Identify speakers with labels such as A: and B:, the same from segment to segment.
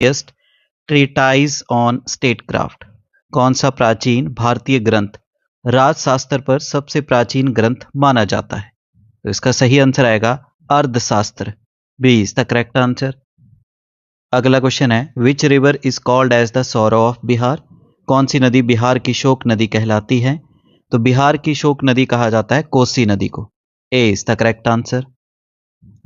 A: Earliest treatise on statecraft? कौन सा प्राचीन भारतीय ग्रंथ राजशास्त्र पर सबसे प्राचीन ग्रंथ माना जाता है? तो इसका सही आंसर आएगा अर्थशास्त्र। B is the correct answer. अगला क्वेश्चन है which river is called as the sorrow of Bihar? कौन सी नदी बिहार की शोक नदी कहलाती है? तो बिहार की शोक नदी कहा जाता है कोसी नदी को। A is the correct answer.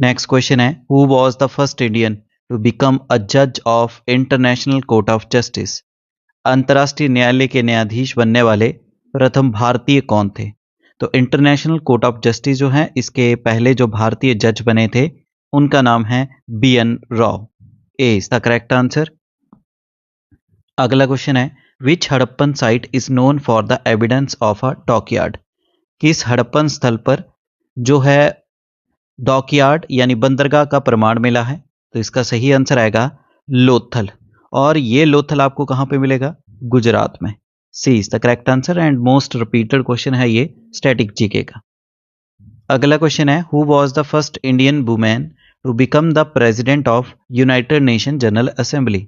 A: Next question है who was the first Indian to become a जज of international court of justice? अंतर्राष्ट्रीय न्यायालय के न्यायाधीश बनने वाले प्रथम भारतीय कौन थे? तो इंटरनेशनल कोर्ट ऑफ जस्टिस जो है इसके पहले जो भारतीय जज बने थे उनका नाम है BN Rao. A is the correct answer. अगला क्वेश्चन है which Harappan site is known for the evidence of a dockyard? किस हड़प्पन स्थल पर जो है डॉकयार्ड यानी बंदरगाह का प्रमाण मिला है? तो इसका सही आंसर आएगा लोथल। और ये लोथल आपको कहां पे मिलेगा? गुजरात में। C is the correct answer and most repeated question है ये स्टैटिक जीके का। अगला क्वेश्चन है who was the first Indian women to become the president of United Nation General Assembly?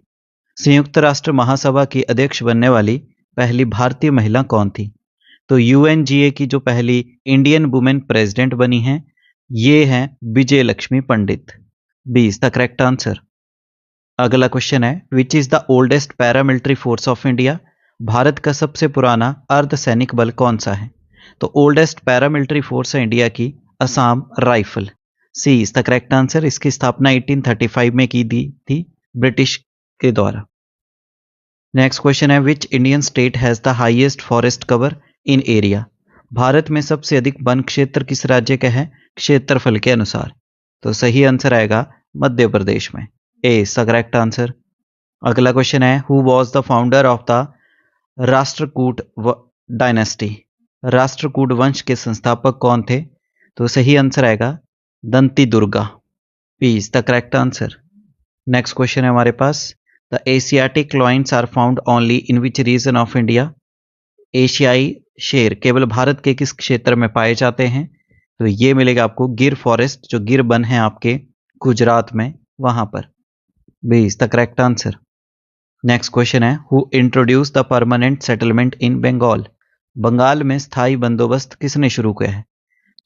A: संयुक्त राष्ट्र महासभा की अध्यक्ष बनने वाली पहली भारतीय महिला कौन थी? तो UNGA की जो पहली इंडियन वुमेन प्रेसिडेंट बनी हैं ये हैं Vijaya Lakshmi Pandit. B is the correct answer. अगला क्वेश्चन है which is the oldest paramilitary force of India? Bharat का सबसे पुराना अर्धसैनिक बल कौन सा है? तो ओल्डेस्ट पैरामिलिट्री फोर्स है इंडिया की Assam rifle. C is the correct answer. इसकी स्थापना 1835 में की दी थी ब्रिटिश के द्वारा। नेक्स्ट क्वेश्चन है which Indian state has the highest forest cover in area? Bharat में सबसे अधिक वन क्षेत्र किस राज्य का है क्षेत्रफल के अनुसार? तो सही आंसर आएगा मध्य प्रदेश में। A is the correct answer. अगला क्वेश्चन है who was the founder of the Rashtrakuta dynasty? Rashtrakuta वंश के संस्थापक कौन थे? तो सही आंसर आएगा Danti Durga. B is the correct answer. Next question है हमारे पास the Asiatic lions are found only in which region of India? एशियाई शेर केवल भारत के किस क्षेत्र में पाए जाते हैं? तो ये मिलेगा आपको गिर फॉरेस्ट जो गिर वन है आपके गुजरात में वहां पर। B is the correct answer. Next question है who introduce the permanent settlement in Bengal? Bengal में स्थायी बंदोबस्त किसने शुरू किया है?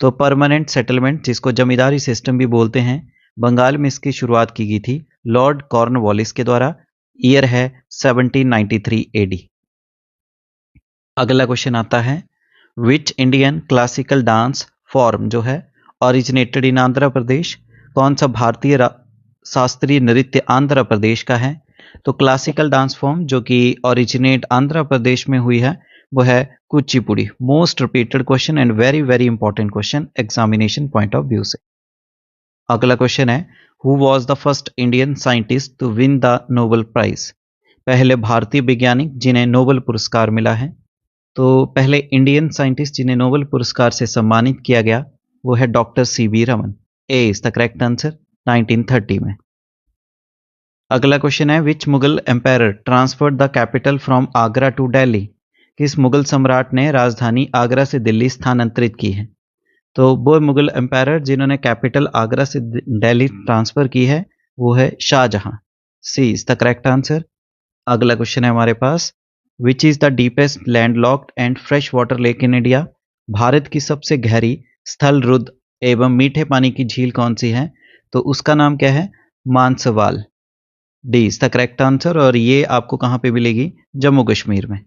A: तो परमानेंट सेटलमेंट जिसको जमींदारी सिस्टम भी बोलते हैं बंगाल में इसकी शुरुआत की गई थी लॉर्ड कॉर्नवालिस के द्वारा। ईयर है 1793 AD। अगला क्वेश्चन आता है which Indian classical dance form जो है ओरिजिनेटेड इन आंध्र प्रदेश? कौन सा भारतीय शास्त्रीय नृत्य आंध्र प्रदेश का है? तो क्लासिकल डांस फॉर्म जो कि ओरिजिनेट आंध्र प्रदेश में हुई है वो है Kuchipudi. Most repeated question and very very important question examination point of view से। अगला क्वेश्चन है who was the first Indian scientist to win the Nobel prize? पहले भारतीय वैज्ञानिक जिन्हें नोबेल पुरस्कार मिला है। तो पहले इंडियन साइंटिस्ट जिन्हें नोबेल पुरस्कार से सम्मानित किया गया वो है doctor CB Raman. A is the correct answer 1930 में। अगला क्वेश्चन है which Mughal empire transferred the capital from Agra to Delhi? किस मुगल सम्राट ने राजधानी आगरा से दिल्ली स्थानांतरित की है? तो वो मुगल एम्पायर जिन्होंने कैपिटल आगरा से दिल्ली ट्रांसफर की है वो है Shah Jahan. C is the correct answer. अगला क्वेश्चन है हमारे पास which is the deepest landlocked and fresh water lake in India? Bharat की सबसे गहरी स्थल रुद्ध एवं मीठे पानी की झील कौन सी है? तो उसका नाम क्या है? Manasbal. D is the correct answer और ये आपको कहां पे मिलेगी? जम्मू कश्मीर में।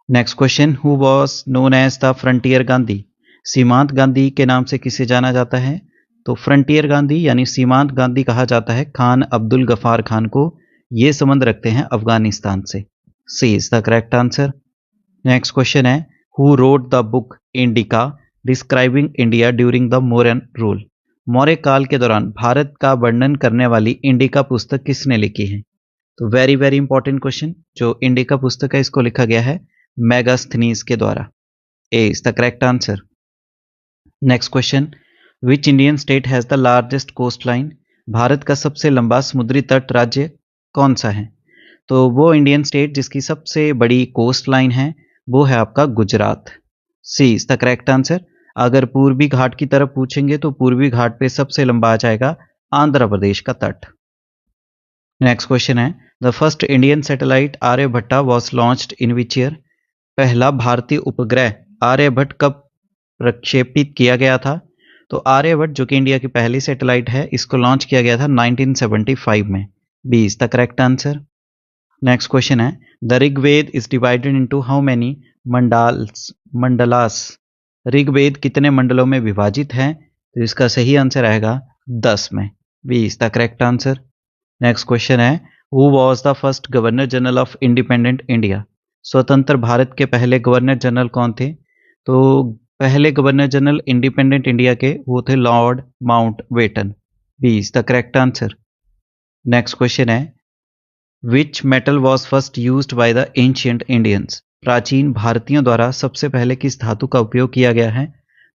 A: Next question who was known as the frontier Gandhi? सीमांत गांधी के नाम से किसे जाना जाता है? तो फ्रंटियर गांधी यानी सीमांत गांधी कहा जाता है खान अब्दुल गफार खान को। ये संबंध रखते हैं अफगानिस्तान से। C is the correct answer. Next question है who wrote the book Indica describing India during the Mauryan rule? Maurya काल के दौरान भारत का वर्णन करने वाली इंडिका पुस्तक किसने लिखी है? तो वेरी वेरी इंपॉर्टेंट क्वेश्चन। जो इंडिका पुस्तक है इसको लिखा गया है मेगास्थनीज के द्वारा। A is the correct answer. Next question which Indian state has the largest coast line? भारत का सबसे लंबा समुद्री तट राज्य कौन सा है? तो वो इंडियन स्टेट जिसकी सबसे बड़ी कोस्ट लाइन है वो है आपका Gujarat. C is the correct answer. अगर पूर्वी घाट की तरफ पूछेंगे तो पूर्वी घाट पे सबसे लंबा आ जाएगा आंध्र प्रदेश का तट। नेक्स्ट क्वेश्चन है, the first Indian satellite Aryabhata was launched in which year? पहला भारतीय उपग्रह आर्यभट्ट कब प्रक्षेपित किया गया था? तो आर्यभट्ट जो कि इंडिया की पहली सैटेलाइट है, इसको लॉन्च किया गया था 1975 में। B is the correct answer. Next question है, the Rigveda is divided into how many mandalas? Rigveda कितने मंडलों में विभाजित है? तो इसका सही आंसर आएगा 10 में। B is the correct answer. Next question है, who was the first governor general of independent India? स्वतंत्र भारत के पहले गवर्नर जनरल कौन थे? तो पहले गवर्नर जनरल इंडिपेंडेंट इंडिया के वो थे Lord Mountbatten. B is the correct answer. Next question है, which metal was first used by the ancient Indians? प्राचीन भारतीयों द्वारा सबसे पहले किस धातु का उपयोग किया गया है?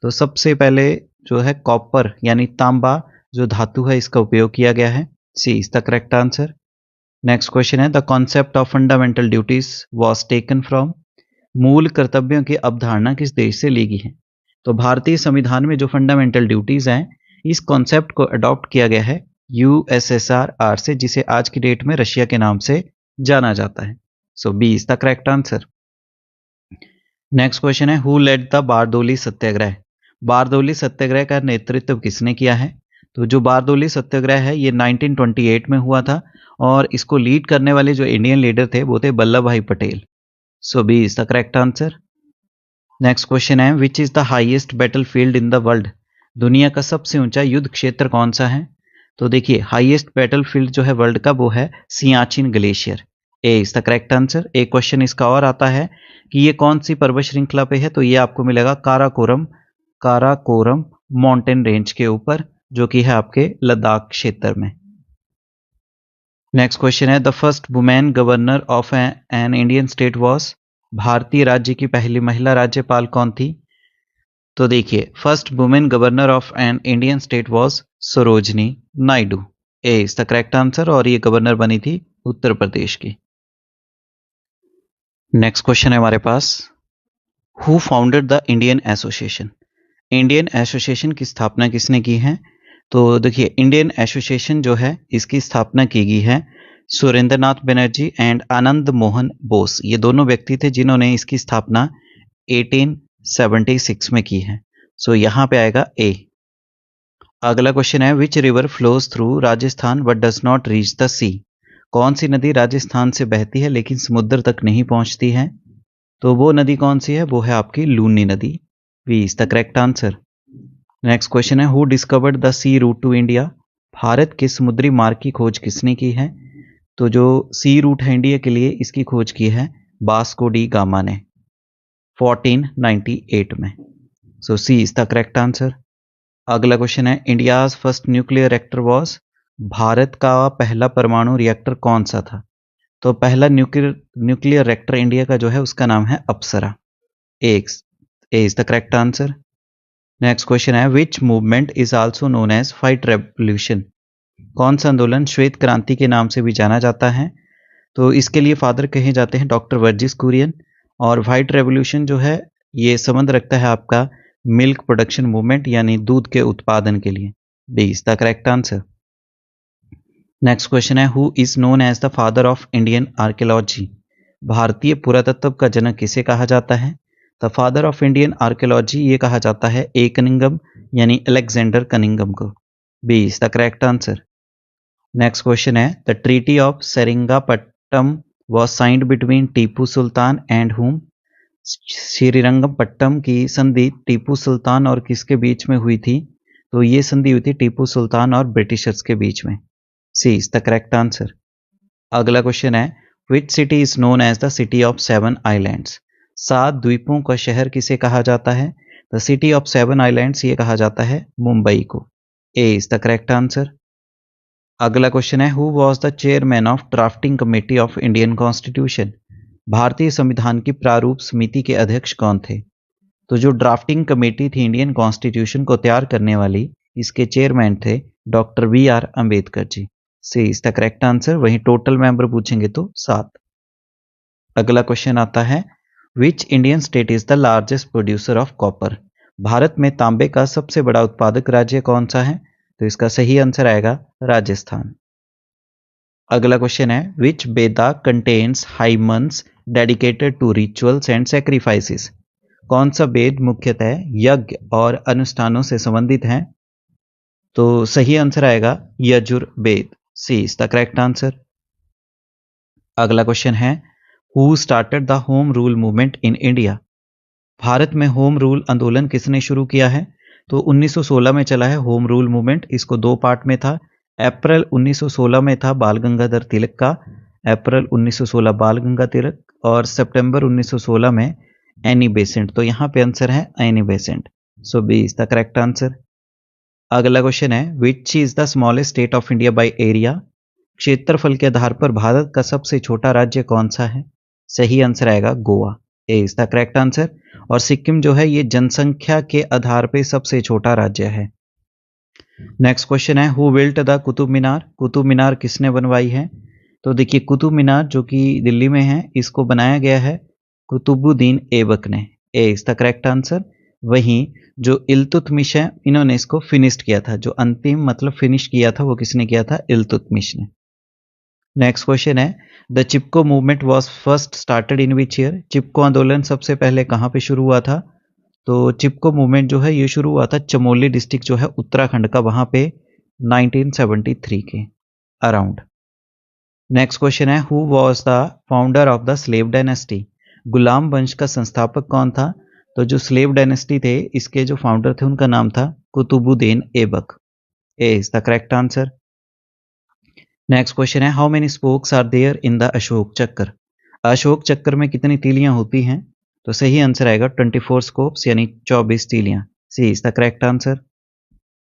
A: तो सबसे पहले जो है कॉपर यानी तांबा जो धातु है, इसका उपयोग किया गया है। C is the correct answer. Next question है, the concept of fundamental duties was taken from? मूल कर्तव्यों की अवधारणा किस देश से ली गई है? तो भारतीय संविधान में जो फंडामेंटल ड्यूटीज हैं, इस कॉन्सेप्ट को अडॉप्ट किया गया है यूएसएसआर से, जिसे आज की डेट में रशिया के नाम से जाना जाता है। So B is the correct answer. Next question है, who led the Bardoli Satyagraha? Bardoli Satyagraha का नेतृत्व किसने किया है? तो जो बारदोली सत्याग्रह है ये 1928 में हुआ था और इसको लीड करने वाले जो इंडियन लीडर थे वो थे Vallabh Bhai Patel. So B is the correct answer. Next question है, which is the highest battle field in the world? दुनिया का सबसे ऊंचा युद्ध क्षेत्र कौन सा है? तो देखिए, हाईएस्ट बैटल फील्ड जो है वर्ल्ड का वो है Siachen glacier. A is the correct answer. एक क्वेश्चन इसका और आता है कि ये कौन सी पर्वत श्रृंखला पे है? तो ये आपको मिलेगा काराकोरम माउंटेन रेंज के ऊपर, जो कि है आपके लद्दाख क्षेत्र में। नेक्स्ट क्वेश्चन है, the first women governor of an Indian state was? भारतीय राज्य की पहली महिला राज्यपाल कौन थी? तो देखिए, first women governor of an Indian state was Sarojini Naidu. A is the correct answer और ये गवर्नर बनी थी उत्तर प्रदेश की। नेक्स्ट क्वेश्चन है हमारे पास, who founded the Indian association? Indian association की स्थापना किसने की है? तो देखिए, इंडियन एसोसिएशन जो है इसकी स्थापना की गई है सुरेंद्रनाथ बनर्जी एंड आनंद मोहन बोस। ये दोनों व्यक्ति थे जिन्होंने इसकी स्थापना 1876 में की है। सो यहाँ पे आएगा ए। अगला क्वेश्चन है, which river flows through Rajasthan but does not reach the sea? कौन सी नदी राजस्थान से बहती है लेकिन समुद्र तक नहीं पहुंचती है? तो वो नदी कौन सी है? वो है आपकी लूनी नदी। B is the correct answer. Next question है, who discovered the sea route to India? भारत के समुद्री मार्ग की खोज किसने की है? तो जो सी रूट है इंडिया के लिए, इसकी खोज की है वास्को डी गामा ने 1498 में। सो सी इज द करेक्ट आंसर। अगला क्वेश्चन है, India's first nuclear reactor was? Bharat का पहला परमाणु रिएक्टर कौन सा था? तो पहला न्यूक्लियर रिएक्टर इंडिया का जो है उसका नाम है Apsara. A is the correct answer. Next question है, which movement is also known as white revolution? कौन सा आंदोलन श्वेत क्रांति के नाम से भी जाना जाता है? तो इसके लिए फादर कहे जाते हैं डॉक्टर वर्जिस कुरियन। और व्हाइट रेवोल्यूशन जो है ये संबंध रखता है आपका मिल्क प्रोडक्शन मूवमेंट यानी दूध के उत्पादन के लिए। B is the correct answer. Next question है, who is known as the father of Indian archaeology? भारतीय पुरातत्व का जनक किसे कहा जाता है? The father of Indian archaeology ये कहा जाता है ए कनिंगम यानी अलेक्जेंडर कनिंगम को। B is the correct answer. Next question है, the treaty of Seringapatam was signed between Tipu Sultan and whom? Srirangapatnam की संधि टीपू सुल्तान और किसके बीच में हुई थी? तो ये संधि हुई थी टीपू सुल्तान और ब्रिटिशर्स के बीच में। C is the correct answer. अगला क्वेश्चन है, which city is known as the city of 7 islands? 7 द्वीपों का शहर किसे कहा जाता है? द सिटी ऑफ 7 आइलैंड्स ये कहा जाता है मुंबई को। A is the correct answer. अगला क्वेश्चन है, who was the chairman of drafting committee of Indian constitution? भारतीय संविधान की प्रारूप समिति के अध्यक्ष कौन थे? तो जो ड्राफ्टिंग कमेटी थी इंडियन कॉन्स्टिट्यूशन को तैयार करने वाली, इसके चेयरमैन थे doctor V R. Ambedkar ji. C is the correct answer. वहीं टोटल मेंबर पूछेंगे तो 7। अगला क्वेश्चन आता है, which Indian state is the largest producer of copper? भारत में तांबे का सबसे बड़ा उत्पादक राज्य कौन सा है? तो इसका सही आंसर आएगा राजस्थान। अगला क्वेश्चन है which Veda contains hymns dedicated to rituals and sacrifices. कौन सा वेद मुख्यतः यज्ञ और अनुष्ठानों से संबंधित है? तो सही आंसर आएगा यजुर्वेद। सी इज द करेक्ट आंसर। अगला क्वेश्चन है who started the home rule movement in India. Bharat में होम रूल आंदोलन किसने शुरू किया है? तो 1916 में चला है होम रूल मूवमेंट। इसको दो पार्ट में था। अप्रैल 1916 में था बाल गंगाधर तिलक का, अप्रैल 1916 बाल गंगाधर तिलक, और सितंबर 1916 में एनी बेसेंट। तो यहाँ पे आंसर है Annie Besant. So B is the correct answer. अगला क्वेश्चन है which is the smallest state of India by area. क्षेत्रफल के आधार पर भारत का सबसे छोटा राज्य कौन सा है? सही आंसर आएगा गोवा। ए इज द करेक्ट आंसर। और सिक्किम जो है ये जनसंख्या के आधार पे सबसे छोटा राज्य है। नेक्स्ट क्वेश्चन है who built the Qutub Minar. Qutub Minar किसने बनवाई है? तो देखिए कुतुब मीनार जो कि दिल्ली में है इसको बनाया गया है कुतुबुद्दीन ऐबक ने। A is the correct answer. वहीं जो इल्तुतमिश है इन्होंने इसको फिनिश्ड किया था, जो अंतिम मतलब फिनिश किया था वो किसने किया था? इल्तुतमिश ने। नेक्स्ट क्वेश्चन है the Chipko movement was first started in which year. Chipko आंदोलन सबसे पहले कहाँ पे शुरू हुआ था? तो चिपको मूवमेंट जो है ये शुरू हुआ था चमोली डिस्ट्रिक्ट जो है उत्तराखंड का, वहां पे 1973 के अराउंड। नेक्स्ट क्वेश्चन है who was the founder of the slave dynasty. गुलाम वंश का संस्थापक कौन था? तो जो स्लेव डायनेस्टी थे इसके जो फाउंडर थे उनका नाम था Qutubuddin Aibak. A is the correct answer. Next question है how many spokes are there in the Ashoka Chakra. Ashoka चक्र में कितनी तीलियां होती हैं? तो सही आंसर आएगा 24 स्कोप्स यानी 24 तीलियां। सी इज द करेक्ट आंसर।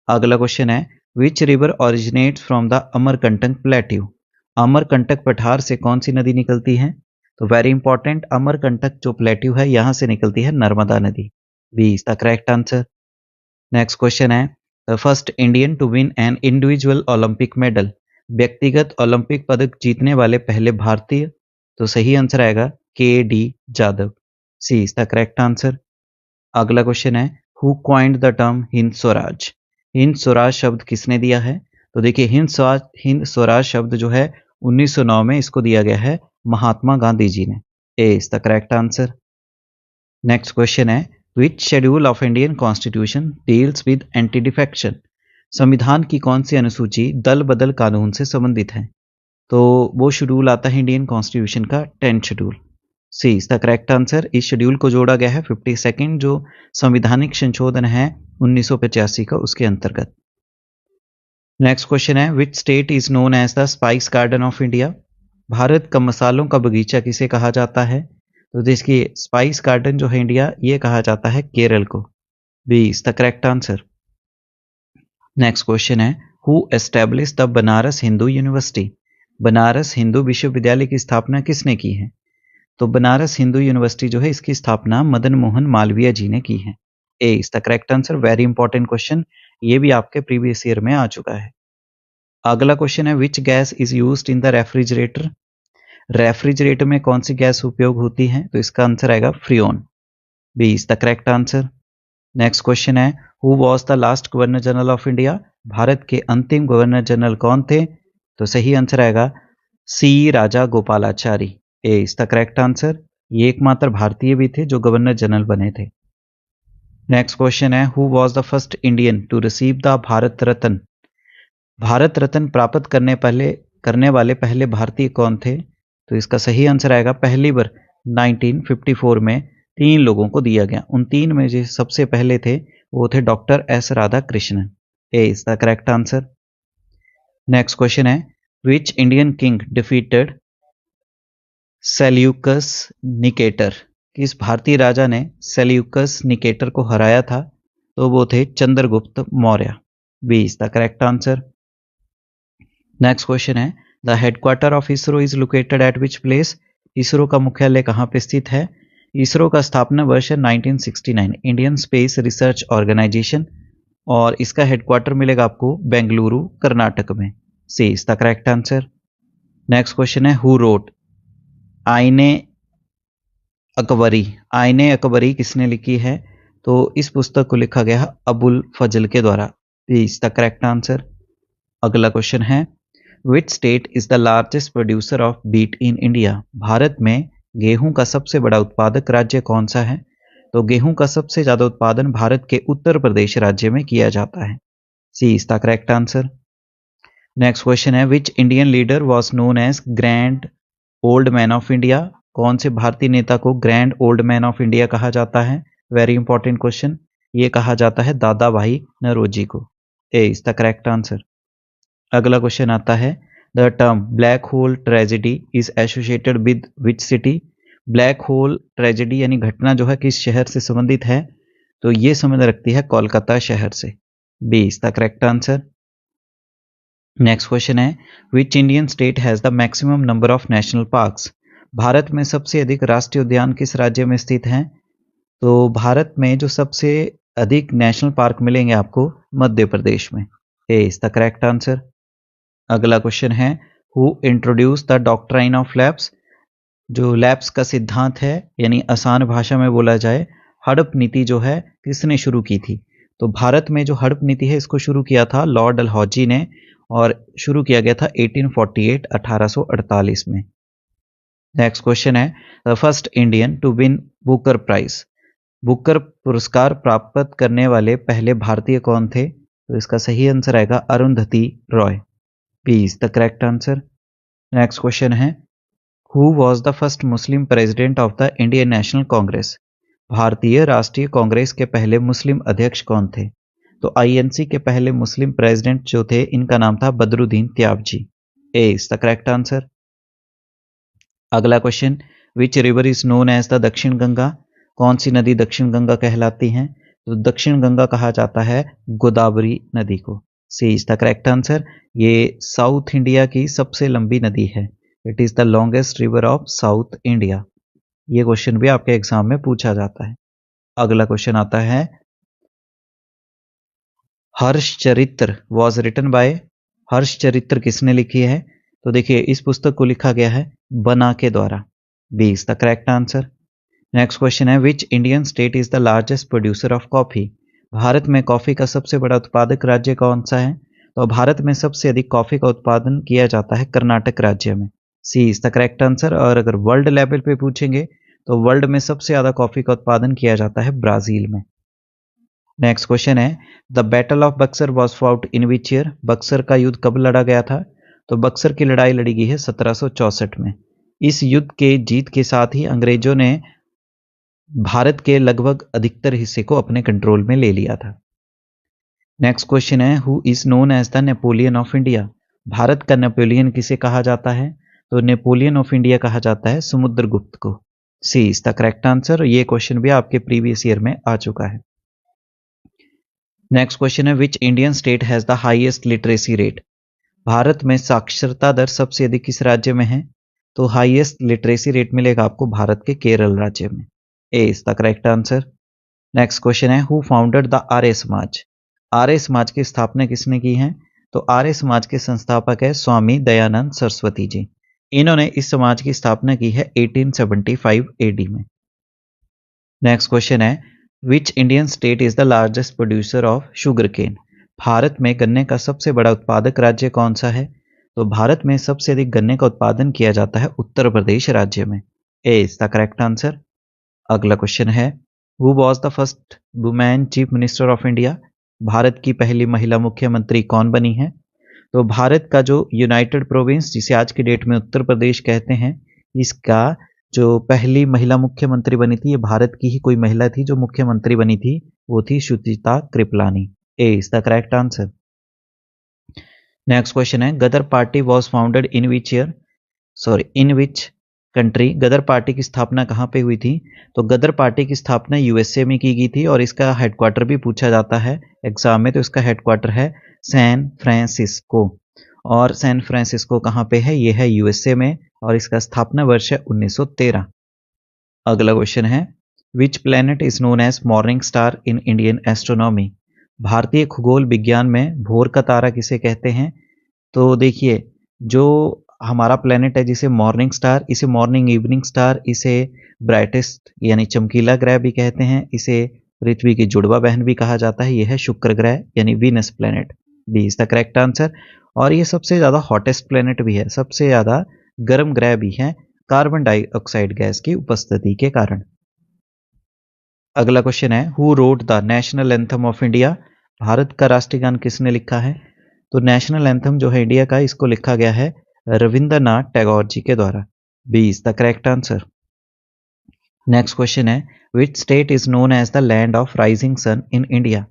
A: अगला क्वेश्चन है which river originates from the Amarkantak plateau. Amarkantak पठार से कौन सी नदी निकलती है? तो वेरी इंपॉर्टेंट, अमरकंटक जो प्लेट्यू है यहां से निकलती है नर्मदा नदी। B is the correct answer. Next question है the first Indian to win an individual Olympic medal. व्यक्तिगत ओलंपिक पदक जीतने वाले पहले भारतीय। तो सही आंसर आएगा K D Jadhav. C is the correct answer. अगला क्वेश्चन है who coined the term Hind Swaraj. Hind Swaraj शब्द किसने दिया है? तो देखिए हिंद स्वराज शब्द जो है 1909 में इसको दिया गया है महात्मा गांधी जी ने। A is the correct answer. Next question है which schedule of Indian constitution deals with anti defection. संविधान की कौन सी अनुसूची दल बदल कानून से संबंधित है? तो वो शेड्यूल आता है इंडियन कॉन्स्टिट्यूशन का 10th schedule. C is the correct answer. इस शेड्यूल को जोड़ा गया है 52nd जो संविधानिक संशोधन है 1985 का, उसके अंतर्गत। नेक्स्ट क्वेश्चन है which state is known as the spice garden of India. Bharat का मसालों का बगीचा किसे कहा जाता है? तो देखिए स्पाइस गार्डन जो है इंडिया ये कहा जाता है केरल को। B is the correct answer. Next question है who establish the Banaras Hindu university. Banaras Hindu विश्वविद्यालय की स्थापना किसने की है? तो बनारस हिंदू यूनिवर्सिटी जो है इसकी स्थापना मदन मोहन मालवीय जी ने की है। A is the correct answer. Very important question, ये भी आपके प्रीवियस ईयर में आ चुका है। अगला क्वेश्चन है which gas is used in the refrigerator. Refrigerator में कौन सी गैस उपयोग होती है? तो इसका आंसर आएगा freon. B is the correct answer. Next question है who was the last governor general of India. भारत के अंतिम गवर्नर जनरल कौन थे? तो सही आंसर आएगा सी राजा गोपालाचारी। ए इज द करेक्ट आंसर। ये एकमात्र भारतीय भी थे जो गवर्नर जनरल बने थे। नेक्स्ट क्वेश्चन है who was the first Indian to receive the Bharat Ratna. Bharat Ratna प्राप्त करने वाले पहले भारतीय कौन थे? तो इसका सही आंसर आएगा पहली बार 1954 में 3 लोगों को दिया गया। उन 3 में जो सबसे पहले थे वो थे doctor S Radhakrishnan. A is the correct answer. Next question है which Indian king defeated Seleucus Nicator. किस भारतीय राजा ने सेल्यूकस निकेटर को हराया था? तो वो थे Chandragupta Maurya. B is the correct answer. Next question है the headquarter of ISRO is located at which place. ISRO का मुख्यालय कहाँ पे स्थित है? इसरो का स्थापना वर्ष है 1969, इंडियन स्पेस रिसर्च ऑर्गेनाइजेशन, और इसका हेडक्वार्टर मिलेगा आपको बेंगलुरु कर्नाटक में। C is the correct answer. Next question है हु रोट आईने अकबरी। आईने अकबरी किसने लिखी है? तो इस पुस्तक को लिखा गया अबुल फजल के द्वारा। B is the correct answer. अगला क्वेश्चन है which state is the largest producer of wheat in India? Bharat में गेहूं का सबसे बड़ा उत्पादक राज्य कौन सा है? तो गेहूं का सबसे ज्यादा उत्पादन भारत के उत्तर प्रदेश राज्य में किया जाता है। C is the correct answer. Next question है, which Indian leader was known as grand old man of India? कौन से भारतीय नेता को grand old man of India कहा जाता है? Very important question. ये कहा जाता है दादा भाई नौरोजी को। A is the correct answer. अगला क्वेश्चन आता है, the term black hole tragedy is associated with which city? Black hole tragedy यानी घटना जो है किस शहर से संबंधित है? तो ये संबंध रखती है कोलकाता शहर से। B is the correct answer. Next question है, which Indian state has the maximum number of national parks? Bharat में सबसे अधिक राष्ट्रीय उद्यान किस राज्य में स्थित हैं? तो भारत में जो सबसे अधिक नेशनल पार्क मिलेंगे आपको मध्य प्रदेश में। A is the correct answer. अगला क्वेश्चन है, who introduce the doctrine of lapse? जो लैप्स का सिद्धांत है यानी आसान भाषा में बोला जाए हड़प नीति जो है किसने शुरू की थी? तो भारत में जो हड़प नीति है इसको शुरू किया था लॉर्ड डलहौजी ने और शुरू किया गया था 1848 में। नेक्स्ट क्वेश्चन है, the first Indian to win Booker prize? Booker पुरस्कार प्राप्त करने वाले पहले भारतीय कौन थे? तो इसका सही आंसर आएगा Arundhati Roy. B is the correct answer. Next question है, who was the first Muslim president of the Indian National Congress? भारतीय राष्ट्रीय कांग्रेस के पहले मुस्लिम अध्यक्ष कौन थे? तो आईएनसी के पहले मुस्लिम प्रेसिडेंट जो थे इनका नाम था Badruddin Tyabji. A is the correct answer. अगला question, which river is known as the Dakshin Ganga? कौन सी नदी दक्षिण गंगा कहलाती है? तो दक्षिण गंगा कहा जाता है गोदावरी नदी को। C is the correct answer. ये साउथ इंडिया की सबसे लंबी नदी है। It is the longest river of south India. ये क्वेश्चन भी आपके एग्जाम में पूछा जाता है। अगला क्वेश्चन आता है, Harshacharita was written by? Harshacharita किसने लिखी है? तो देखिए इस पुस्तक को लिखा गया है बना के द्वारा। B is the correct answer. Next question है, which Indian state is the largest producer of coffee? Bharat में कॉफी का सबसे बड़ा उत्पादक राज्य कौन सा है? तो भारत में सबसे अधिक कॉफी का उत्पादन किया जाता है कर्नाटक राज्य में। C is the correct answer. और अगर वर्ल्ड लेवल पे पूछेंगे तो वर्ल्ड में सबसे ज्यादा कॉफी का उत्पादन किया जाता है ब्राजील में। नेक्स्ट क्वेश्चन है, the battle of Buxar was fought in which year? Buxar का युद्ध कब लड़ा गया था? तो बक्सर की लड़ाई लड़ी गई है 1764 में। इस युद्ध के जीत के साथ ही अंग्रेजों ने भारत के लगभग अधिकतर हिस्से को अपने कंट्रोल में ले लिया था। नेक्स्ट क्वेश्चन है, who is known as the Napoleon of India? Bharat का नेपोलियन किसे कहा जाता है? तो नेपोलियन ऑफ इंडिया कहा जाता है समुद्रगुप्त को। C is the correct answer. ये क्वेश्चन भी आपके प्रीवियस ईयर में आ चुका है। नेक्स्ट क्वेश्चन है, which Indian state has the highest literacy rate? Bharat में साक्षरता दर सबसे अधिक किस राज्य में है? तो हाईएस्ट लिटरेसी रेट मिलेगा आपको भारत के केरल राज्य में। A is the correct answer. Next question है, who founded the Arya Samaj? Arya समाज की स्थापना किसने की है? तो आर्य समाज के संस्थापक है स्वामी दयानंद सरस्वती जी। इन्होंने इस समाज की स्थापना की है 1875 एडी में। नेक्स्ट क्वेश्चन है, which Indian state is the largest producer of sugarcane? Bharat में गन्ने का सबसे बड़ा उत्पादक राज्य कौन सा है? तो भारत में सबसे अधिक गन्ने का उत्पादन किया जाता है उत्तर प्रदेश राज्य में। A is the correct answer. अगला क्वेश्चन है, who was the first women chief minister of India? Bharat की पहली महिला मुख्यमंत्री कौन बनी है? तो भारत का जो यूनाइटेड प्रोविंस जिसे आज की डेट में उत्तर प्रदेश कहते हैं, इसका जो पहली महिला मुख्यमंत्री बनी थी ये भारत की ही कोई महिला थी जो मुख्यमंत्री बनी थी, वो थी Sucheta Kripalani. A is the correct answer. Next question है, Ghadar party was founded in which year? In which country? Ghadar party की स्थापना कहाँ पे हुई थी? तो गदर पार्टी की स्थापना यूएसए में की गई थी और इसका हेडक्वार्टर भी पूछा जाता है एग्जाम में। तो इसका हेडक्वार्टर है सैन फ्रांसिस्को। और सैन फ्रांसिस्को कहाँ पे है? ये है यूएसए में और इसका स्थापना वर्ष है 1913। अगला क्वेश्चन है, which planet is known as morning star in Indian astronomy? भारतीय खगोल विज्ञान में भोर का तारा किसे कहते हैं? तो देखिए जो हमारा प्लैनेट है जिसे मॉर्निंग स्टार, इसे मॉर्निंग इवनिंग स्टार, इसे ब्राइटेस्ट यानी चमकीला ग्रह भी कहते हैं, इसे पृथ्वी की जुड़वा बहन भी कहा जाता है। यह है शुक्र ग्रह यानी Venus planet. B is the correct answer. और ये सबसे ज़्यादा हॉटेस्ट प्लेनेट भी है, सबसे ज़्यादा गर्म ग्रह भी है कार्बन डाइऑक्साइड गैस की उपस्थिति के कारण। अगला क्वेश्चन है, who wrote the national anthem of India? Bharat का राष्ट्रीय गान किसने लिखा है? तो नेशनल एंथम जो है इंडिया का, इसको लिखा गया है रविंद्रनाथ टैगोर जी के द्वारा। B is the correct answer. Next question है, which state is known as the land of rising sun in India?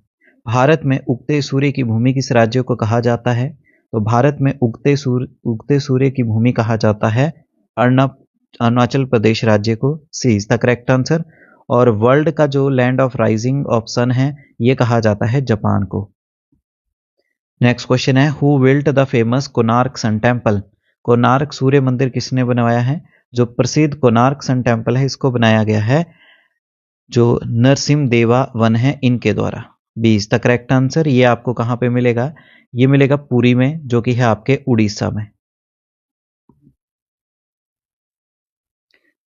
A: Bharat में उगते सूर्य की भूमि किस राज्य को कहा जाता है? तो भारत में उगते सूर्य की भूमि कहा जाता है अरुणाचल प्रदेश राज्य को। C is the correct answer. और वर्ल्ड का जो land of rising of sun है, ये कहा जाता है जापान को। नेक्स्ट क्वेश्चन है, who built the famous Konark sun temple? Konark सूर्य मंदिर किसने बनवाया है? जो प्रसिद्ध कोणार्क सन टेम्पल है, इसको बनाया गया है जो नरसिम्हा देवा वन है इनके द्वारा। B is the correct answer. ये आपको कहाँ पे मिलेगा? ये मिलेगा पुरी में, जो कि है आपके उड़ीसा में।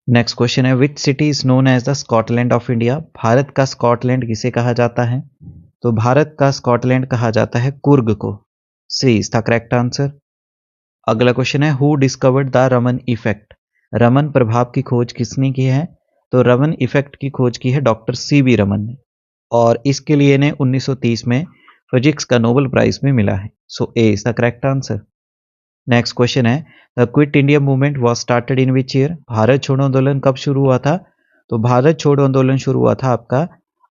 A: नेक्स्ट क्वेश्चन है, which city is known as the Scotland of India? Bharat का स्कॉटलैंड किसे कहा जाता है? तो भारत का स्कॉटलैंड कहा जाता है कुर्ग को। C is the correct answer. अगला क्वेश्चन है, who discovered the Raman effect? Raman प्रभाव की खोज किसने की है? तो रमन इफेक्ट की खोज की है डॉक्टर सीवी रमन ने, और इसके लिए इन्हें 1930 में फिजिक्स का नोबेल प्राइज भी मिला है। So A is the correct answer. Next question है, the quit India movement was started in which year? Bharat छोड़ो आंदोलन कब शुरू हुआ था? तो भारत छोड़ो आंदोलन शुरू हुआ था आपका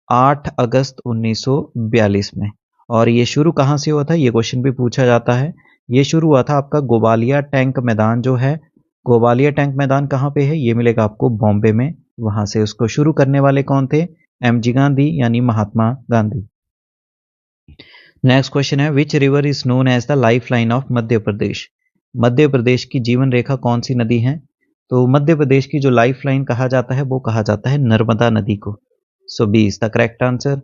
A: 8 अगस्त 1942 में। और ये शुरू कहाँ से हुआ था, ये क्वेश्चन भी पूछा जाता है। ये शुरू हुआ था आपका गोवालिया टैंक मैदान जो है, गोवालिया टैंक मैदान कहाँ पे है? ये मिलेगा आपको बॉम्बे में। वहां से उसको शुरू करने वाले कौन थे? एमजी गांधी, यानी महात्मा गांधी। नेक्स्ट क्वेश्चन है, which river is known as the lifeline of Madhya Pradesh? Madhya Pradesh की जीवन रेखा कौन सी नदी है? तो मध्य प्रदेश की जो लाइफ लाइन कहा जाता है, वो कहा जाता है नर्मदा नदी को। So B is the correct answer.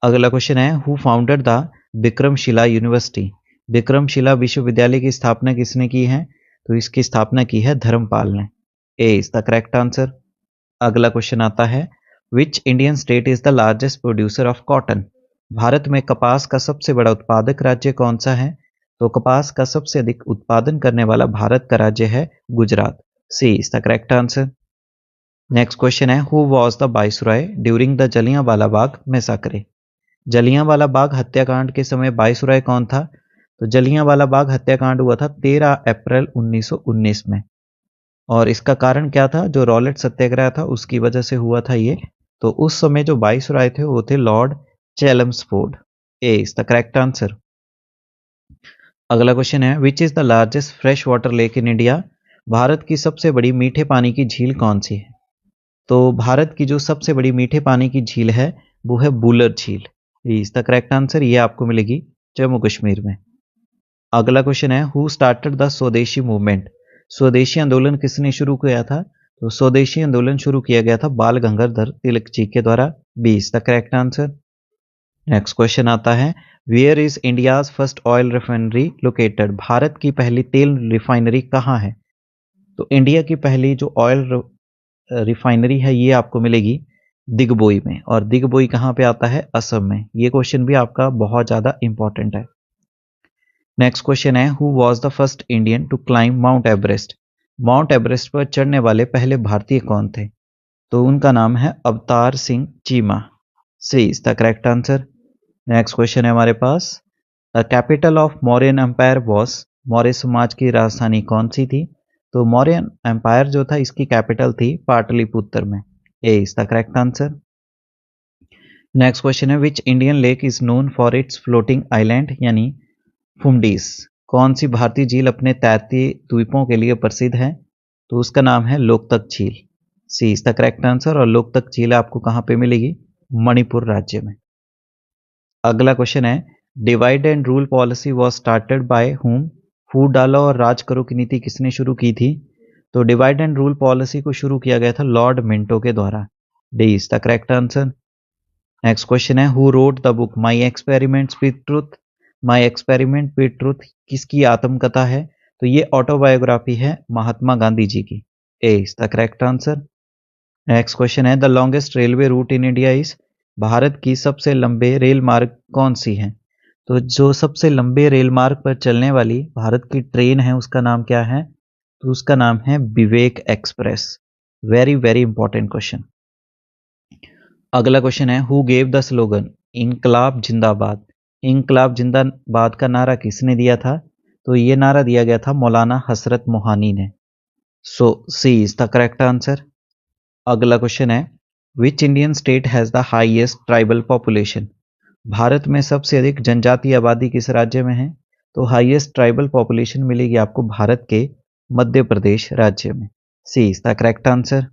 A: अगला क्वेश्चन है, who founded the Vikramshila university? Vikramshila विश्वविद्यालय की स्थापना किसने की है? तो इसकी स्थापना की है धर्मपाल ने। A is the correct answer. अगला क्वेश्चन आता है, which Indian state is the largest producer of cotton? Bharat में कपास का सबसे बड़ा उत्पादक राज्य कौन सा है? तो कपास का सबसे अधिक उत्पादन करने वाला भारत का राज्य है Gujarat. C is the correct answer. Next question है, who was the viceroy during the Jallianwala Bagh massacre? Jallianwala Bagh हत्याकांड के समय वाइसरॉय कौन था? तो जलियांवाला बाग हत्याकांड हुआ था 13 अप्रैल 1919 में। और इसका कारण क्या था? जो रॉलेट सत्याग्रह था उसकी वजह से हुआ था ये। तो उस समय जो वाइसरॉय थे वो थे Lord Chelmsford. A is the correct answer. अगला क्वेश्चन है, which is the largest fresh water lake in India? Bharat की सबसे बड़ी मीठे पानी की झील कौन सी है? तो भारत की जो सबसे बड़ी मीठे पानी की झील है वो है बुलर झील। Is the correct answer. ये आपको मिलेगी जम्मू कश्मीर में। अगला क्वेश्चन है, हु स्टार्टेड द स्वदेशी मूवमेंट? स्वदेशी आंदोलन किसने शुरू किया था? तो स्वदेशी आंदोलन शुरू किया गया था बाल गंगाधर तिलक जी के द्वारा। B is the correct answer. Next question आता है, where is India's first oil refinery located? Bharat की पहली तेल रिफाइनरी कहाँ है? तो इंडिया की पहली जो ऑयल रिफाइनरी है ये आपको मिलेगी दिग्बोई में। और दिग्बोई कहाँ पे आता है? असम में। ये क्वेश्चन भी आपका बहुत ज़्यादा इंपॉर्टेंट है। नेक्स्ट क्वेश्चन है, who was the first Indian to climb Mount Everest? Mount Everest पर चढ़ने वाले पहले भारतीय कौन थे? तो उनका नाम है Avtar Singh Cheema. C is the correct answer. Next question है हमारे पास, the capital of Mauryan empire was? Maurya समाज की राजधानी कौन सी थी? तो मौर्यन एम्पायर जो था इसकी कैपिटल थी पाटलिपुत्र में। A is the correct answer. Next question है, which Indian lake is known for its floating island यानी फुमडीस? कौन सी भारतीय झील अपने तैरती द्वीपों के लिए प्रसिद्ध है? तो उसका नाम है लोकतक झील। सी इज द करेक्ट आंसर। और लोकतक झील आपको कहाँ पे मिलेगी? मणिपुर राज्य में। अगला क्वेश्चन है, divide and rule policy was started by whom? फूट डालो और राज करो की नीति किसने शुरू की थी? तो डिवाइड एंड रूल पॉलिसी को शुरू किया गया था लॉर्ड मिंटो के द्वारा। D is the correct answer. Next question है, who wrote the book my experiments with truth? My experiment with truth किसकी आत्मकथा है? तो ये ऑटोबायोग्राफी है महात्मा गांधी जी की। A is the correct answer. Next question है, the longest railway route in India is? Bharat की सबसे लंबे रेल मार्ग कौन सी है? तो जो सबसे लंबे रेल मार्ग पर चलने वाली भारत की ट्रेन है उसका नाम क्या है? तो उसका नाम है Vivek express. Very very important question. अगला क्वेश्चन है who gave the slogan Inquilab Zindabad. इनकलाब जिंदाबाद का नारा किसने दिया था? तो ये नारा दिया गया था मौलाना हसरत मोहानी ने। सो सी इज द करेक्ट आंसर। अगला क्वेश्चन है which Indian state has the highest tribal population. Bharat में सबसे अधिक जनजातीय आबादी किस राज्य में है? तो हाईएस्ट ट्राइबल पॉपुलेशन मिलेगी आपको भारत के मध्य प्रदेश राज्य में। C is the correct answer.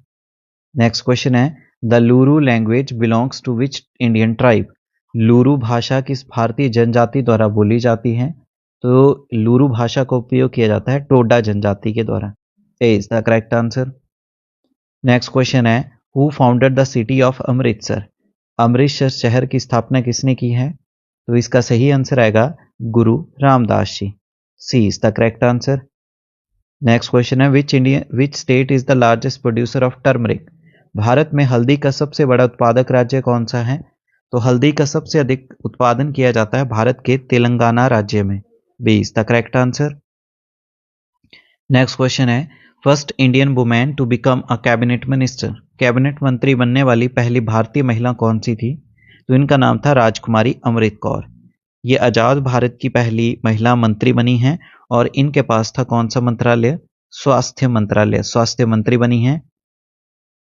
A: Next question है the Luru language belongs to which Indian tribe. Luru भाषा किस भारतीय जनजाति द्वारा बोली जाती है? तो लूरू भाषा का उपयोग किया जाता है टोडा जनजाति के द्वारा। A is the correct answer. Next question है who founded the city of Amritsar. Amritsar शहर की स्थापना किसने की है? तो इसका सही आंसर आएगा Guru Ramdas ji. C is the correct answer. Next question है which state is the largest producer of turmeric. Bharat में हल्दी का सबसे बड़ा उत्पादक राज्य कौन सा है? तो हल्दी का सबसे अधिक उत्पादन किया जाता है भारत के तेलंगाना राज्य में। B is the correct answer. Next question है first Indian women to become a cabinet minister. Cabinet मंत्री बनने वाली पहली भारतीय महिला कौन सी थी? तो इनका नाम था राजकुमारी अमृत कौर। ये आजाद भारत की पहली महिला मंत्री बनी हैं और इनके पास था कौन सा मंत्रालय? स्वास्थ्य मंत्रालय। स्वास्थ्य मंत्री बनी हैं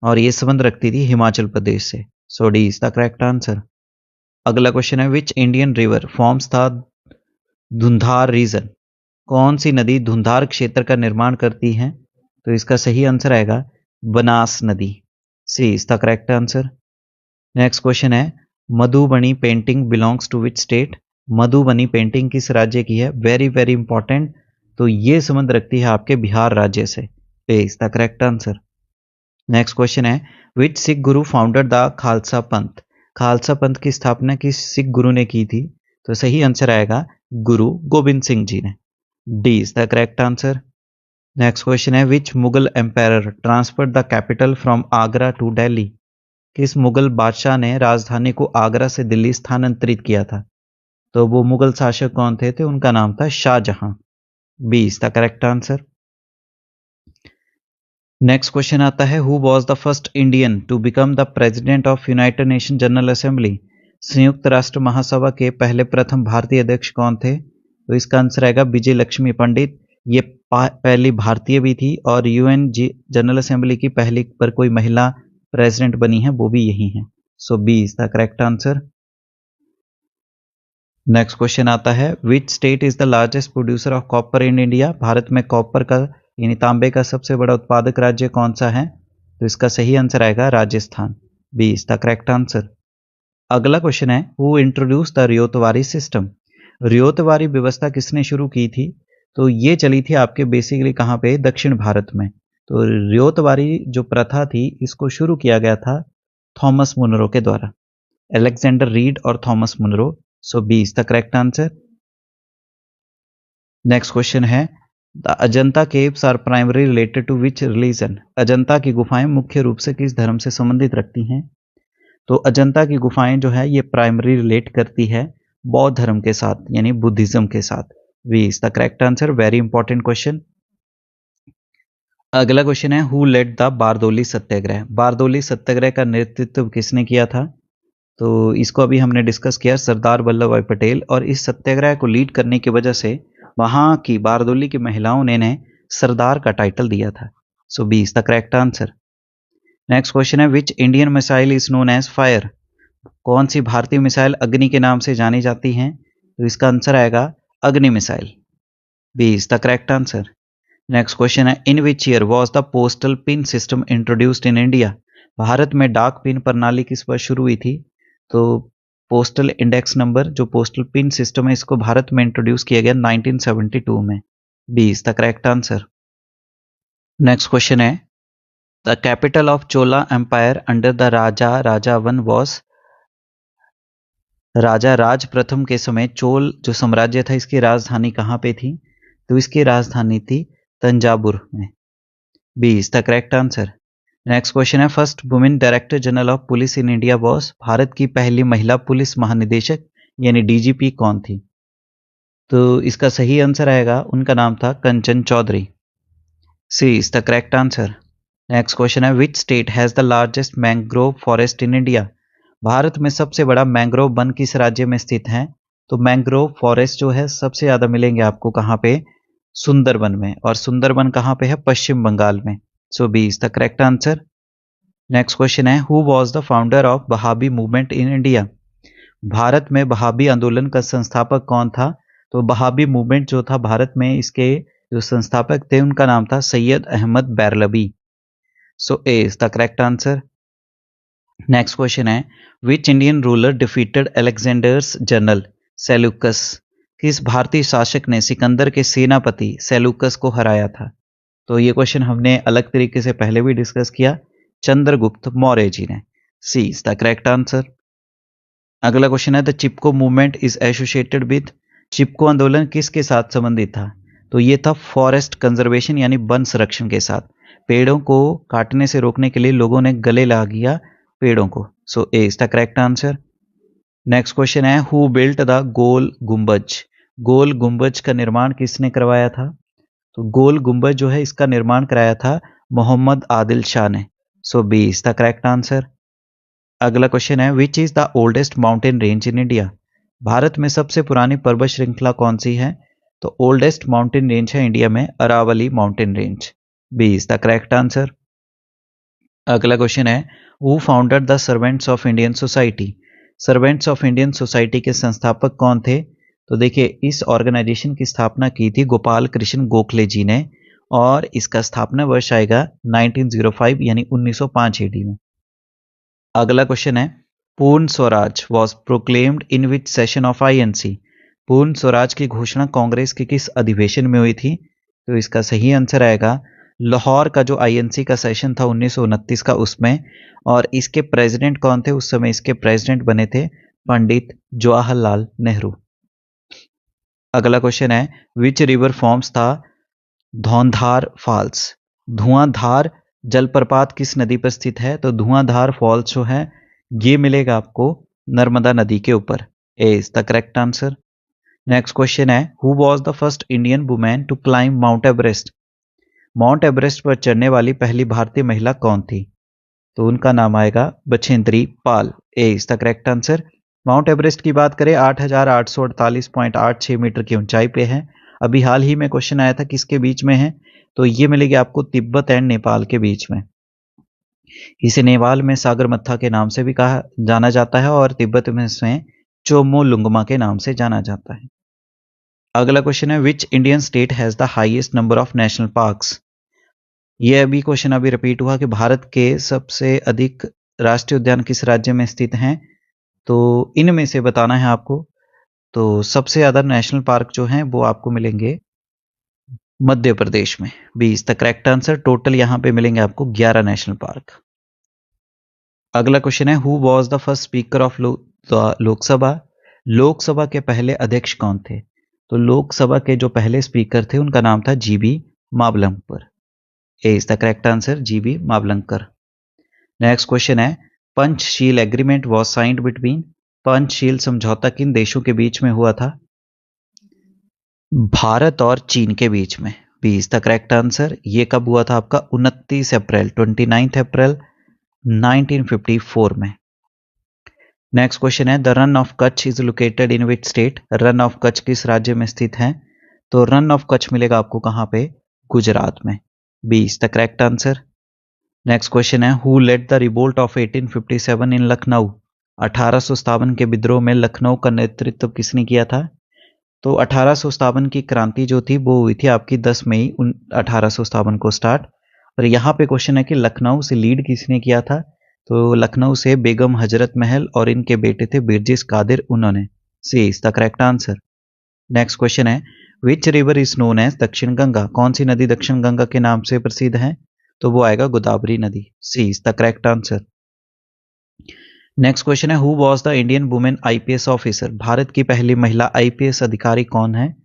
A: और ये संबंध रखती थी हिमाचल प्रदेश से। So D is the correct answer. अगला क्वेश्चन है which Indian river forms the Dhundhar region. कौन सी नदी धुंधार क्षेत्र का निर्माण करती है? तो इसका सही आंसर आएगा बनास नदी। C is the correct answer. Next question है Madhubani painting belongs to which state. Madhubani painting किस राज्य की है? Very very important. तो ये संबंध रखती है आपके बिहार राज्य से। A is the correct answer. Next question है which Sikh Guru founded the Khalsa पंथ। खालसा पंथ की स्थापना किस सिख गुरु ने की थी? तो सही आंसर आएगा गुरु गोबिंद सिंह जी ने। D is the correct answer. Next question है which Mughal empire transferred the capital from Agra to Delhi. किस मुगल बादशाह ने राजधानी को आगरा से दिल्ली स्थानांतरित किया था? तो वो मुगल शासक कौन थे? उनका नाम था Shahjahan. B is the correct answer. Next question आता है who was the first Indian to become the president of United Nation General Assembly. संयुक्त राष्ट्र महासभा के पहले प्रथम भारतीय अध्यक्ष कौन थे? तो इसका आंसर आएगा विजय लक्ष्मी पंडित। ये पहली भारतीय भी थी और यूएन जनरल असेंबली की पहली पर कोई महिला प्रेसिडेंट बनी है वो भी यही है। So B is the correct answer. Next question आता है which state is the largest producer of copper in India. Bharat में कॉपर का यानी तांबे का सबसे बड़ा उत्पादक राज्य कौन सा है? तो इसका सही आंसर आएगा Rajasthan. B is the correct answer. अगला क्वेश्चन है who introduce the ryotwari system. Ryotwari व्यवस्था किसने शुरू की थी? तो ये चली थी आपके बेसिकली कहाँ पे? दक्षिण भारत में। तो रियोतवारी जो प्रथा थी इसको शुरू किया गया था थॉमस मुनरो के द्वारा। अलेक्जेंडर रीड और Thomas Munro. So B is the correct answer. Next question है the Ajanta caves are primary related to which religion. Ajanta की गुफाएं मुख्य रूप से किस धर्म से संबंधित रखती हैं? तो अजंता की गुफाएं जो है ये प्राइमरी रिलेट करती है बौद्ध धर्म के साथ यानी बुद्धिज्म के साथ। B is the correct answer. Very important question. अगला क्वेश्चन है who led the Bardoli Satyagraha. Bardoli Satyagraha का नेतृत्व किसने किया था? तो इसको अभी हमने डिस्कस किया सरदार वल्लभ भाई पटेल। और इस सत्याग्रह को लीड करने की वजह से वहां की बारदोली की महिलाओं ने सरदार का टाइटल दिया था। So B is the correct answer. Next question है which Indian missile is known as fire. कौन सी भारतीय मिसाइल अग्नि के नाम से जानी जाती हैं? तो इसका आंसर आएगा Agni missile. B is the correct answer. Next question है in which year was the postal pin system introduced in India. Bharat में डाक पिन प्रणाली किस वर्ष शुरू हुई थी? तो पोस्टल इंडेक्स नंबर जो पोस्टल पिन सिस्टम है इसको भारत में इंट्रोड्यूस किया गया 1972 में। B is the correct answer. Next question है the capital of Chola empire under the Raja one was. Raja Raj प्रथम के समय चोल जो साम्राज्य था इसकी राजधानी कहाँ पे थी? तो इसकी राजधानी थी तंजावुर में। B is the correct answer. Next question है first women director general of police in India was. Bharat की पहली महिला पुलिस महानिदेशक यानी डीजीपी कौन थी? तो इसका सही आंसर आएगा, उनका नाम था Kanchan Chaudhary. C is the correct answer. Next question है, which state has the largest mangrove forest in India? Bharat में सबसे बड़ा मैंग्रोव वन किस राज्य में स्थित है? तो मैंग्रोव फॉरेस्ट जो है सबसे ज्यादा मिलेंगे आपको कहाँ पे? सुंदरबन में। और सुंदरबन कहाँ पे है? पश्चिम बंगाल में। So B is the correct answer. Next question है, who was the founder of Wahabi movement in India? Bharat में वहाबी आंदोलन का संस्थापक कौन था? तो वहाबी मूवमेंट जो था भारत में, इसके जो संस्थापक थे उनका नाम था Syed Ahmad Barelvi. So A is the correct answer. Next question है, which Indian ruler defeated Alexander's general Seleucus? किस भारतीय शासक ने सिकंदर के सेनापति सेल्यूकस को हराया था? तो ये क्वेश्चन हमने अलग तरीके से पहले भी डिस्कस किया, चंद्रगुप्त मौर्य जी ने। C is the correct answer. अगला क्वेश्चन है, the Chipko movement is associated with? Chipko आंदोलन किसके साथ संबंधित था? तो ये था फॉरेस्ट कंजर्वेशन यानी वन संरक्षण के साथ। पेड़ों को काटने से रोकने के लिए लोगों ने गले लगा दिया पेड़ों को। So A is the correct answer. Next question है, who built the Gol Gumbaz? Gol गुंबज का निर्माण किसने करवाया था? तो गोल गुंबज जो है इसका निर्माण कराया था मोहम्मद आदिल शाह ने। So B is the correct answer. अगला क्वेश्चन है, which is the oldest mountain range in India? Bharat में सबसे पुरानी पर्वत श्रृंखला कौन सी है? तो ओल्डेस्ट माउंटेन रेंज है इंडिया में Aravalli mountain range. B is the correct answer. अगला क्वेश्चन है, who founded the servants of Indian society? Servants of Indian society के संस्थापक कौन थे? तो देखिए, इस ऑर्गेनाइजेशन की स्थापना की थी गोपाल कृष्ण गोखले जी ने, और इसका स्थापना वर्ष आएगा 1905 यानी 1905 ईडी में। अगला क्वेश्चन है, पूर्ण Swaraj was proclaimed in which session of INC? पूर्ण स्वराज की घोषणा कांग्रेस के किस अधिवेशन में हुई थी? तो इसका सही आंसर आएगा लाहौर का जो आईएनसी का सेशन था 1929 का, उसमें। और इसके प्रेसिडेंट कौन थे उस समय? इसके प्रेसिडेंट बने थे पंडित जवाहरलाल नेहरू। अगला क्वेश्चन है, विच रिवर फॉर्म्स था धौंधार फॉल्स? धुआंधार जलप्रपात किस नदी पर स्थित है? तो धुआंधार फॉल्स जो है ये मिलेगा आपको नर्मदा नदी के ऊपर। A is the correct answer. Next question है, who was the first Indian women to climb Mount Everest? Mount Everest पर चढ़ने वाली पहली भारतीय महिला कौन थी? तो उनका नाम आएगा Bachendri Pal. A is the correct answer. Mount Everest की बात करें 8,848.86 मीटर की ऊंचाई पे है। अभी हाल ही में क्वेश्चन आया था किसके बीच में है? तो ये मिलेगी आपको तिब्बत एंड नेपाल के बीच में। इसे नेपाल में सागरमत्था के नाम से भी कहा जाना जाता है, और तिब्बत में इसे चोमोलुंगमा के नाम से जाना जाता है। अगला क्वेश्चन है, which Indian state has the highest number of national parks? ये अभी क्वेश्चन अभी रिपीट हुआ कि भारत के सबसे अधिक राष्ट्रीय उद्यान किस राज्य में स्थित हैं? तो इनमें से बताना है आपको। तो सबसे ज्यादा नेशनल पार्क जो हैं वो आपको मिलेंगे मध्य प्रदेश में। B is the correct answer. Total यहां पे मिलेंगे आपको 11 नेशनल पार्क। अगला क्वेश्चन है, who was the first speaker of Lok Sabha? Lok Sabha के पहले अध्यक्ष कौन थे? तो लोकसभा के जो पहले स्पीकर थे उनका नाम था GB Mavalankar. A is the correct answer, GB Mavalankar. Next question है, Panchsheel agreement was signed between? Panchsheel समझौता किन देशों के बीच में हुआ था? भारत और चीन के बीच में। B is the correct answer. ये कब हुआ था आपका? 29 अप्रैल 29 अप्रैल 1954 में। नेक्स्ट क्वेश्चन है, the run of Kutch is located in which state? Run of Kutch किस राज्य में स्थित है? तो रन ऑफ कच्छ मिलेगा आपको कहां पे? गुजरात में। B is the correct answer. Next question है, who led the revolt of 1857 in Lucknow? 1857 के विद्रोह में लखनऊ का नेतृत्व किसने किया था? तो 1857 की क्रांति जो थी वो हुई थी आपकी 10 मई 1857 को स्टार्ट। और यहाँ पे क्वेश्चन है कि लखनऊ से लीड किसने किया था? तो लखनऊ से बेगम हजरत महल और इनके बेटे थे बिरजिस कादिर, उन्होंने। C is the correct answer. Next question है, which river is known as Dakshin Ganga? कौन सी नदी दक्षिण गंगा के नाम से प्रसिद्ध है? तो वो आएगा गोदावरी नदी। C is the correct answer. Next question है, who was the Indian women IPS officer? Bharat की पहली महिला आईपीएस अधिकारी कौन है?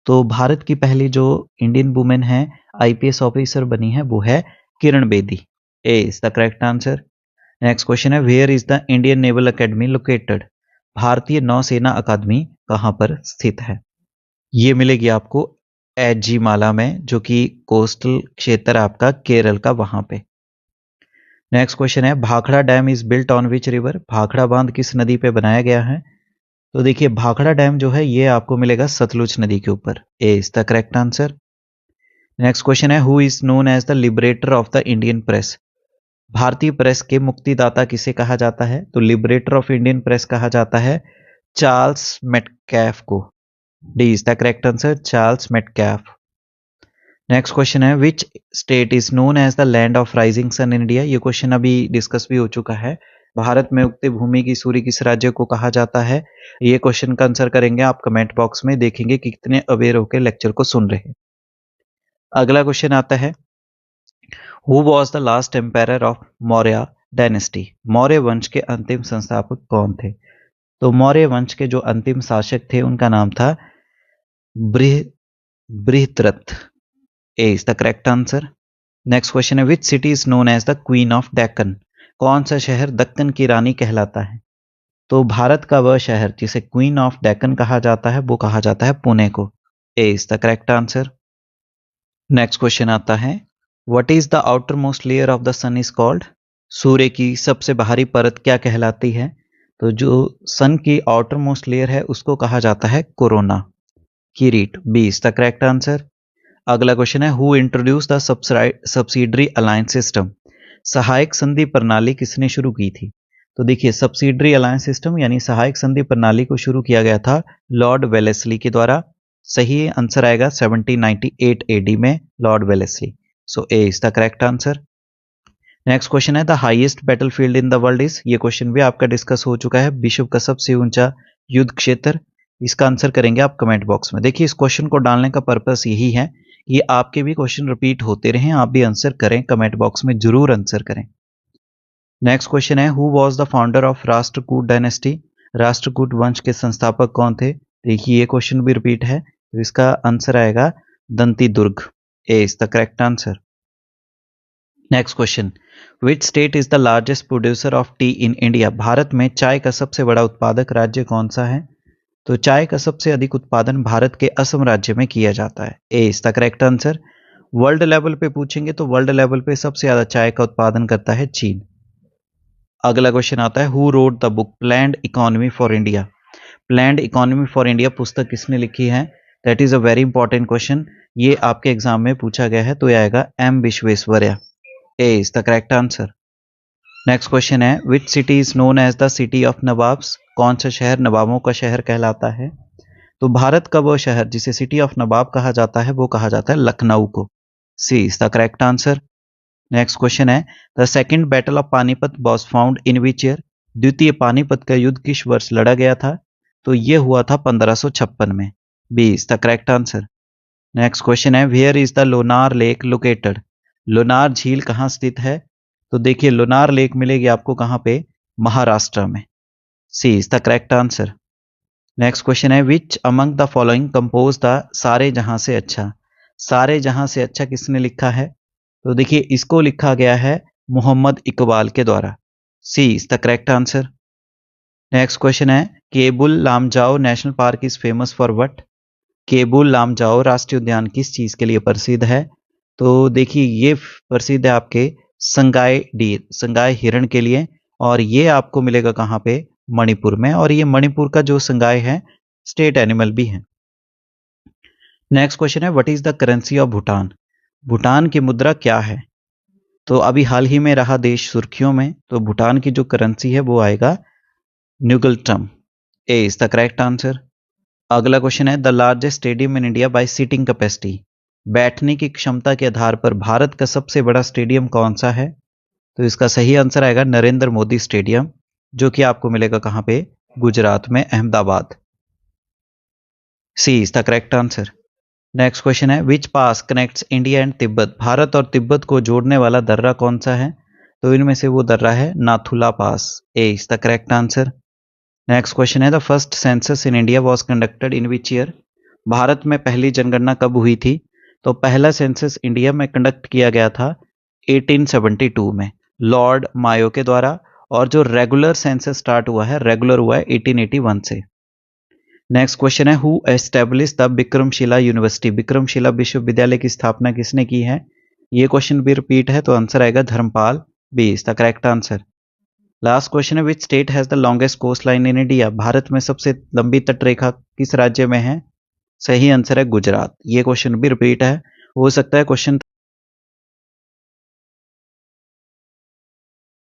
A: तो भारत की पहली जो इंडियन वुमेन है आईपीएस ऑफिसर बनी है वो है Kiran Bedi. A is the correct answer. Next question है, where is the Indian naval academy located? भारतीय नौसेना अकादमी कहां पर स्थित है? ये मिलेगी आपको एजीमाला में, जो कि कोस्टल क्षेत्र आपका केरल का वहां पे। नेक्स्ट क्वेश्चन है, Bhakra dam is built on which river? Bhakra बांध किस नदी पे बनाया गया है? तो देखिए भाखड़ा डैम जो है ये आपको मिलेगा सतलुज नदी के ऊपर। A is the correct answer. Next question है, who is known as the liberator of the Indian press? भारतीय प्रेस के मुक्तिदाता किसे कहा जाता है? तो लिबरेटर ऑफ इंडियन प्रेस कहा जाता है चार्ल्स मेटकैफ को। D is the correct answer, Charles Metcalfe. Next question है, which state is known as the land of rising sun in India? ये क्वेश्चन अभी डिस्कस भी हो चुका है। भारत में उगती भूमि की सूर्य किस राज्य को कहा जाता है? ये क्वेश्चन का आंसर करेंगे आप कमेंट बॉक्स में, देखेंगे कि कितने अवेयर होकर लेक्चर को सुन रहे हैं। अगला क्वेश्चन आता है, who was the last empire of Maurya dynasty? Maurya वंश के अंतिम संस्थापक कौन थे? तो मौर्य वंश के जो अंतिम शासक थे उनका नाम था Brihadratha. A is the correct answer. Next question है, which city is known as the queen of Deccan? कौन सा शहर दक्कन की रानी कहलाता है? तो भारत का वह शहर जिसे क्वीन ऑफ डेक्कन कहा जाता है वो कहा जाता है पुणे को। A is the correct answer. Next question आता है, what is the outer most layer of the sun is called? सूर्य की सबसे बाहरी परत क्या कहलाती है? तो जो सन की आउटर मोस्ट लेयर है उसको कहा जाता है कोरोना, किरीट। B is the correct answer. अगला क्वेश्चन है, who introduce the subsidiary alliance system? सहायक संधि प्रणाली किसने शुरू की थी? तो देखिए सब्सिडरी अलायंस सिस्टम यानी सहायक संधि प्रणाली को शुरू किया गया था लॉर्ड वेलेस्ली के द्वारा। सही आंसर आएगा 1798 एडी में Lord Wellesley. So A is the correct answer. Next question है, the highest battlefield in the world is? ये क्वेश्चन भी आपका डिस्कस हो चुका है, विश्व का सबसे ऊंचा युद्ध क्षेत्र। इसका आंसर करेंगे आप कमेंट बॉक्स में। देखिए इस क्वेश्चन को डालने का पर्पस यही है कि आपके भी क्वेश्चन रिपीट होते रहें, आप भी आंसर करें, कमेंट बॉक्स में जरूर आंसर करें। नेक्स्ट क्वेश्चन है, who was the founder of Rashtrakuta dynasty? Rashtrakuta वंश के संस्थापक कौन थे? देखिए ये क्वेश्चन भी रिपीट है, तो इसका आंसर आएगा Danti Durga. A is the correct answer. Next question, which state is the largest producer of tea in India? Bharat में चाय का सबसे बड़ा उत्पादक राज्य कौन सा है? तो चाय का सबसे अधिक उत्पादन भारत के असम राज्य में किया जाता है। A is the correct answer. World level पे पूछेंगे तो वर्ल्ड लेवल पे सबसे ज्यादा चाय का उत्पादन करता है चीन। अगला क्वेश्चन आता है, who wrote the book planned economy for India? Planned economy for India पुस्तक किसने लिखी है? That is a very important question, ये आपके एग्जाम में पूछा गया है, तो यह आएगा M Visvesvaraya. A is the correct answer. Next question है, which city is known as the city of nawabs? कौन सा शहर नवाबों का शहर कहलाता है? तो भारत का वो शहर जिसे सिटी ऑफ नवाब कहा जाता है वो कहा जाता है लखनऊ को। C is the correct answer. Next question है, the second battle of Panipat was found in which year? द्वितीय पानीपत का युद्ध किस वर्ष लड़ा गया था? तो यह हुआ था 1556 में। B is the correct answer. Next question है, where is the Lonar lake located? Lonar झील कहाँ स्थित है? तो देखिए लोनार लेक मिलेगी आपको कहाँ पे? महाराष्ट्र में। C is the correct answer. Next question है, which among the following compose the सारे जहां से अच्छा? सारे जहां से अच्छा किसने लिखा है? तो देखिए इसको लिखा गया है मोहम्मद इकबाल के द्वारा। C is the correct answer. Next question है, Keibul Lamjao national park is famous for what? Keibul Lamjao राष्ट्रीय उद्यान किस चीज के लिए प्रसिद्ध है? तो देखिए ये प्रसिद्ध है आपके संगाई डीर, संगाई हिरण के लिए, और ये आपको मिलेगा कहाँ पे? मणिपुर में, और ये मणिपुर का जो संगाई है स्टेट एनिमल भी है। नेक्स्ट क्वेश्चन है, what is the currency of Bhutan? Bhutan की मुद्रा क्या है? तो अभी हाल ही में रहा देश सुर्खियों में, तो भूटान की जो करेंसी है वो आएगा ngultrum. A is the correct answer. अगला क्वेश्चन है, the largest stadium in India by seating capacity? बैठने की क्षमता के आधार पर भारत का सबसे बड़ा स्टेडियम कौन सा है? तो इसका सही आंसर आएगा नरेंद्र मोदी स्टेडियम, जो कि आपको मिलेगा कहां पे? गुजरात में, Ahmedabad. C is the correct answer. Next question है, which pass connects India and Tibet? Bharat और तिब्बत को जोड़ने वाला दर्रा कौन सा है? तो इनमें से वो दर्रा है Nathula pass. A is the correct answer. Next question है, the first census in India was conducted in which year? Bharat में पहली जनगणना कब हुई थी? तो पहला सेंसस इंडिया में कंडक्ट किया गया था 1872 में लॉर्ड मायो के द्वारा, और जो रेगुलर सेंसस स्टार्ट हुआ है, रेगुलर हुआ है 1881 से। नेक्स्ट क्वेश्चन है, who establish the Vikramshila university? Vikramshila विश्वविद्यालय की स्थापना किसने की है? ये क्वेश्चन भी रिपीट है, तो आंसर आएगा Dharampal B is the correct answer. Last question है, which state has the longest coast line in India? Bharat में सबसे लंबी तटरेखा किस राज्य में है? सही आंसर है गुजरात। ये क्वेश्चन भी रिपीट है, हो सकता है क्वेश्चन